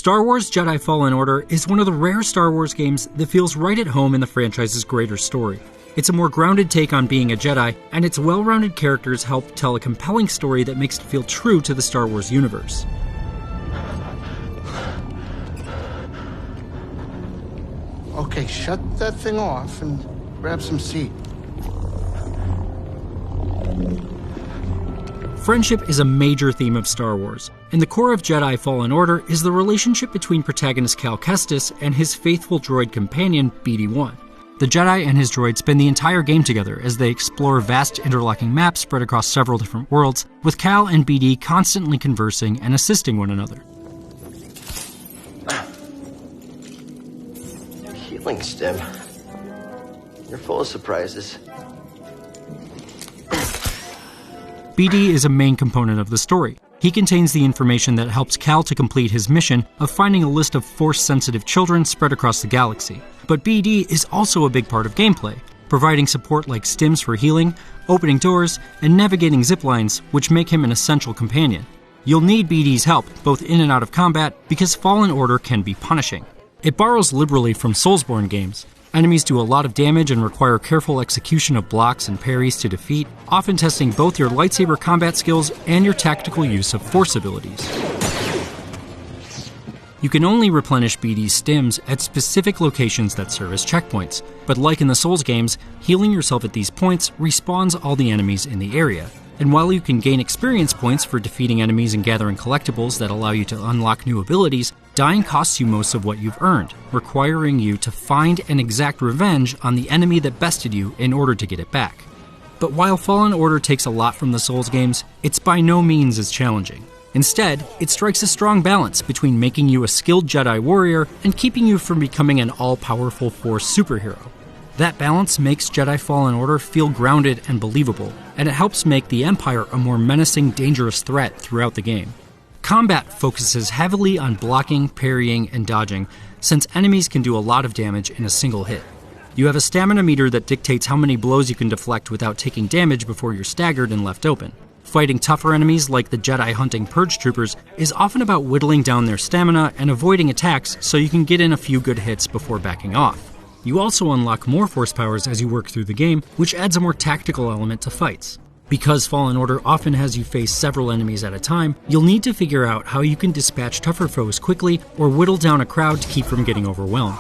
Star Wars Jedi Fallen Order is one of the rare Star Wars games that feels right at home in the franchise's greater story. It's a more grounded take on being a Jedi, and its well-rounded characters help tell a compelling story that makes it feel true to the Star Wars universe. Okay, shut that thing off and grab some seat. Friendship is a major theme of Star Wars, and the core of Jedi Fallen Order is the relationship between protagonist Cal Kestis and his faithful droid companion, BD-1. The Jedi and his droid spend the entire game together as they explore vast interlocking maps spread across several different worlds, with Cal and BD constantly conversing and assisting one another. Healing stem. You're full of surprises. BD is a main component of the story. He contains the information that helps Cal to complete his mission of finding a list of Force-sensitive children spread across the galaxy. But BD is also a big part of gameplay, providing support like stims for healing, opening doors, and navigating ziplines, which make him an essential companion. You'll need BD's help, both in and out of combat, because Fallen Order can be punishing. It borrows liberally from Soulsborne games. Enemies do a lot of damage and require careful execution of blocks and parries to defeat, often testing both your lightsaber combat skills and your tactical use of Force abilities. You can only replenish BD's stims at specific locations that serve as checkpoints, but like in the Souls games, healing yourself at these points respawns all the enemies in the area. And while you can gain experience points for defeating enemies and gathering collectibles that allow you to unlock new abilities, dying costs you most of what you've earned, requiring you to find and exact revenge on the enemy that bested you in order to get it back. But while Fallen Order takes a lot from the Souls games, it's by no means as challenging. Instead, it strikes a strong balance between making you a skilled Jedi warrior and keeping you from becoming an all-powerful Force superhero. That balance makes Jedi Fallen Order feel grounded and believable, and it helps make the Empire a more menacing, dangerous threat throughout the game. Combat focuses heavily on blocking, parrying, and dodging, since enemies can do a lot of damage in a single hit. You have a stamina meter that dictates how many blows you can deflect without taking damage before you're staggered and left open. Fighting tougher enemies like the Jedi hunting Purge Troopers is often about whittling down their stamina and avoiding attacks so you can get in a few good hits before backing off. You also unlock more Force powers as you work through the game, which adds a more tactical element to fights. Because Fallen Order often has you face several enemies at a time, you'll need to figure out how you can dispatch tougher foes quickly or whittle down a crowd to keep from getting overwhelmed.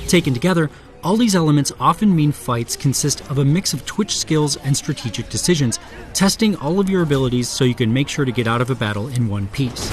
Taken together, all these elements often mean fights consist of a mix of twitch skills and strategic decisions, testing all of your abilities so you can make sure to get out of a battle in one piece.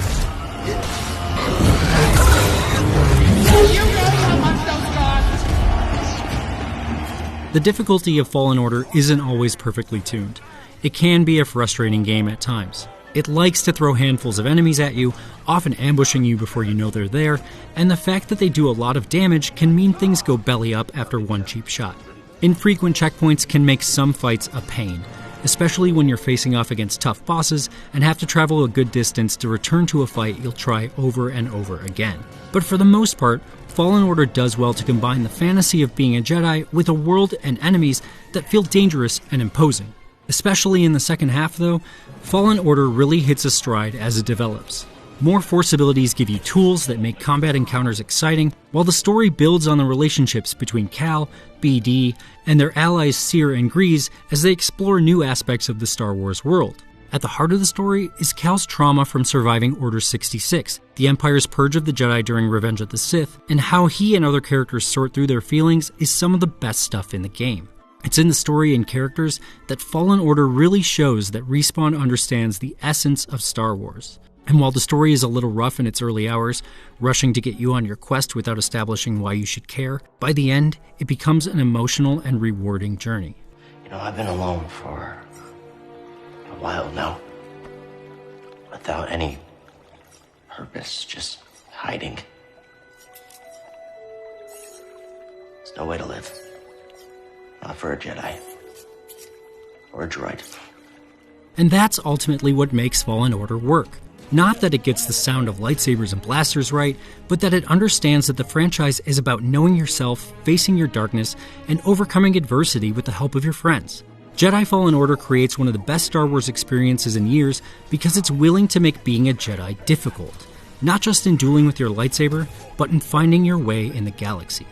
The difficulty of Fallen Order isn't always perfectly tuned. It can be a frustrating game at times. It likes to throw handfuls of enemies at you, often ambushing you before you know they're there, and the fact that they do a lot of damage can mean things go belly up after one cheap shot. Infrequent checkpoints can make some fights a pain, especially when you're facing off against tough bosses and have to travel a good distance to return to a fight you'll try over and over again. But for the most part, Fallen Order does well to combine the fantasy of being a Jedi with a world and enemies that feel dangerous and imposing. Especially in the second half, though, Fallen Order really hits a stride as it develops. More Force abilities give you tools that make combat encounters exciting, while the story builds on the relationships between Cal, BD, and their allies Seer and Grease as they explore new aspects of the Star Wars world. At the heart of the story is Cal's trauma from surviving Order 66, the Empire's purge of the Jedi during Revenge of the Sith, and how he and other characters sort through their feelings is some of the best stuff in the game. It's in the story and characters that Fallen Order really shows that Respawn understands the essence of Star Wars. And while the story is a little rough in its early hours, rushing to get you on your quest without establishing why you should care, by the end, it becomes an emotional and rewarding journey. You know, I've been alone for a while now. Without any purpose, just hiding. There's no way to live. Not for a Jedi. Or a droid. And that's ultimately what makes Fallen Order work. Not that it gets the sound of lightsabers and blasters right, but that it understands that the franchise is about knowing yourself, facing your darkness, and overcoming adversity with the help of your friends. Jedi Fallen Order creates one of the best Star Wars experiences in years because it's willing to make being a Jedi difficult. not just in dueling with your lightsaber, but in finding your way in the galaxy.